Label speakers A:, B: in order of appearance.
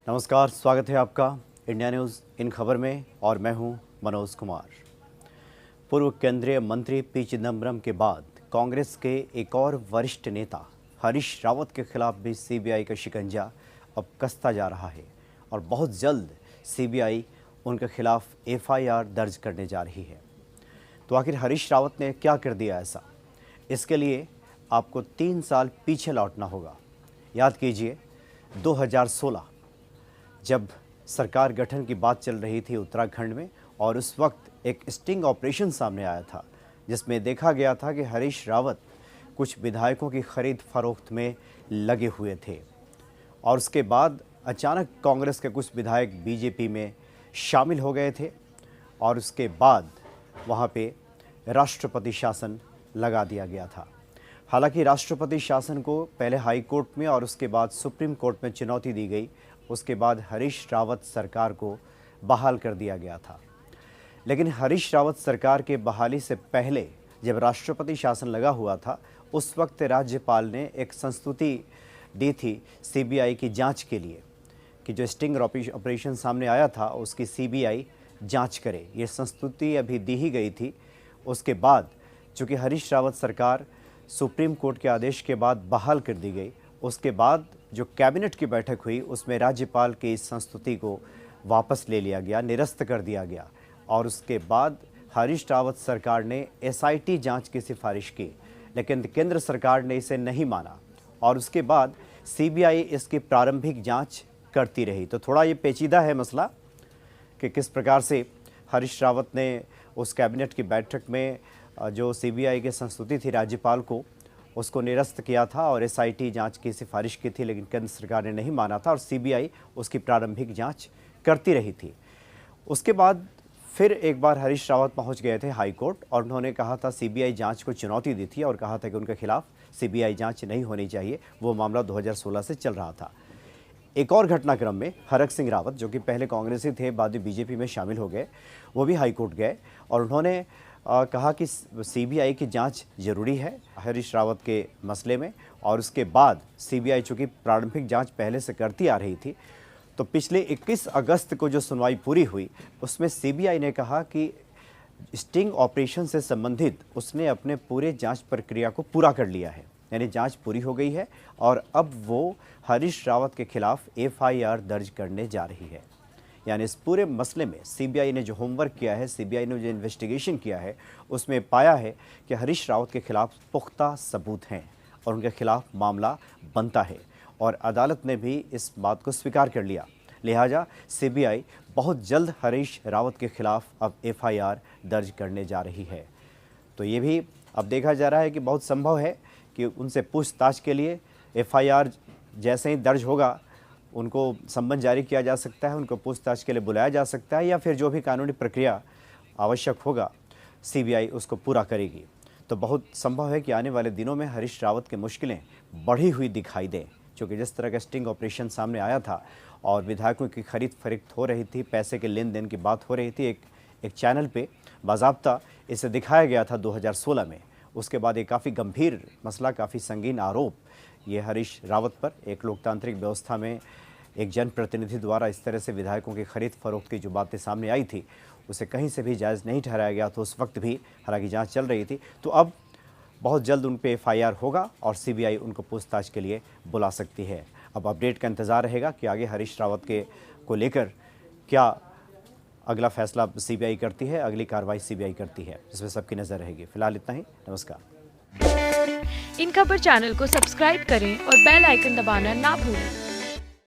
A: नमस्कार, स्वागत है आपका इंडिया न्यूज़ इन खबर में और मैं हूं मनोज कुमार। पूर्व केंद्रीय मंत्री पी चिदम्बरम के बाद कांग्रेस के एक और वरिष्ठ नेता हरीश रावत के खिलाफ भी सीबीआई का शिकंजा अब कसता जा रहा है और बहुत जल्द सीबीआई उनके खिलाफ एफआईआर दर्ज करने जा रही है। तो आखिर हरीश रावत ने क्या कर दिया ऐसा? इसके लिए आपको 3 साल पीछे लौटना होगा। याद कीजिए 2016 जब सरकार गठन की बात चल रही थी उत्तराखंड में, और उस वक्त एक स्टिंग ऑपरेशन सामने आया था जिसमें देखा गया था कि हरीश रावत कुछ विधायकों की खरीद फरोख्त में लगे हुए थे। और उसके बाद अचानक कांग्रेस के कुछ विधायक बीजेपी में शामिल हो गए थे और उसके बाद वहाँ पे राष्ट्रपति शासन लगा दिया गया था। हालांकि राष्ट्रपति शासन को पहले हाई कोर्ट में और उसके बाद सुप्रीम कोर्ट में चुनौती दी गई। उसके बाद हरीश रावत सरकार को बहाल कर दिया गया था। लेकिन हरीश रावत सरकार के बहाली से पहले जब राष्ट्रपति शासन लगा हुआ था, उस वक्त राज्यपाल ने एक संस्तुति दी थी सीबीआई की जांच के लिए कि जो स्टिंग ऑपरेशन सामने आया था उसकी सीबीआई जांच करे। ये संस्तुति अभी दी ही गई थी। उसके बाद चूँकि हरीश रावत सरकार सुप्रीम कोर्ट के आदेश के बाद बहाल कर दी गई, उसके बाद जो कैबिनेट की बैठक हुई उसमें राज्यपाल की इस संस्तुति को वापस ले लिया गया, निरस्त कर दिया गया। और उसके बाद हरीश रावत सरकार ने एसआईटी जांच की सिफारिश की, लेकिन केंद्र सरकार ने इसे नहीं माना और उसके बाद सीबीआई इसकी प्रारंभिक जांच करती रही। तो थोड़ा ये पेचीदा है मसला कि किस प्रकार से हरीश रावत ने उस कैबिनेट की बैठक में जो सीबीआई की संस्तुति थी राज्यपाल को, उसको निरस्त किया था और एसआईटी जांच की सिफारिश की थी, लेकिन केंद्र सरकार ने नहीं माना था और सीबीआई उसकी प्रारंभिक जांच करती रही थी। उसके बाद फिर एक बार हरीश रावत पहुंच गए थे हाई कोर्ट और उन्होंने कहा था, सीबीआई जांच को चुनौती दी थी और कहा था कि उनके खिलाफ सीबीआई जांच नहीं होनी चाहिए। वो मामला 2016 से चल रहा था। एक और घटनाक्रम में हरक सिंह रावत, जो कि पहले कांग्रेसी थे, बाद में बीजेपी में शामिल हो गए, वो भी हाई कोर्ट गए और उन्होंने कहा कि सीबीआई की जांच जरूरी है हरीश रावत के मसले में। और उसके बाद सीबीआई चूँकि प्रारंभिक जांच पहले से करती आ रही थी, तो पिछले 21 अगस्त को जो सुनवाई पूरी हुई उसमें सीबीआई ने कहा कि स्टिंग ऑपरेशन से संबंधित उसने अपने पूरे जांच प्रक्रिया को पूरा कर लिया है, यानी जांच पूरी हो गई है और अब वो हरीश रावत के खिलाफ एफआईआर दर्ज करने जा रही है। यानी इस पूरे मसले में सीबीआई ने जो होमवर्क किया है, सीबीआई ने जो इन्वेस्टिगेशन किया है, उसमें पाया है कि हरीश रावत के खिलाफ पुख्ता सबूत हैं और उनके खिलाफ मामला बनता है और अदालत ने भी इस बात को स्वीकार कर लिया। लिहाजा सीबीआई बहुत जल्द हरीश रावत के खिलाफ अब एफआईआर दर्ज करने जा रही है। तो ये भी अब देखा जा रहा है कि बहुत संभव है कि उनसे पूछताछ के लिए एफआईआर जैसे ही दर्ज होगा उनको सम्मन जारी किया जा सकता है, उनको पूछताछ के लिए बुलाया जा सकता है, या फिर जो भी कानूनी प्रक्रिया आवश्यक होगा सीबीआई उसको पूरा करेगी। तो बहुत संभव है कि आने वाले दिनों में हरीश रावत की मुश्किलें बढ़ी हुई दिखाई दें, क्योंकि जिस तरह का स्टिंग ऑपरेशन सामने आया था और विधायकों की खरीद फरोख्त हो रही थी, पैसे के लेन देन की बात हो रही थी, एक चैनल पे बाज़ाब्ता इसे दिखाया गया था 2016 में। उसके बाद ये काफ़ी गंभीर मसला, काफ़ी संगीन आरोप ये हरीश रावत पर, एक लोकतांत्रिक व्यवस्था में एक जनप्रतिनिधि द्वारा इस तरह से विधायकों की खरीद फरोख्त की जो बातें सामने आई थी उसे कहीं से भी जायज़ नहीं ठहराया गया। तो उस वक्त भी हालांकि जांच चल रही थी। तो अब बहुत जल्द उन पे एफआईआर होगा और सीबीआई उनको पूछताछ के लिए बुला सकती है। अब अपडेट का इंतज़ार रहेगा कि आगे हरीश रावत को लेकर क्या अगला फैसला सीबीआई करती है, अगली कार्रवाई सीबीआई करती है, जिसमें सबकी नज़र रहेगी। फिलहाल इतना ही। नमस्कार।
B: इन खबर चैनल को सब्सक्राइब करें और बेल आइकन दबाना ना भूलें।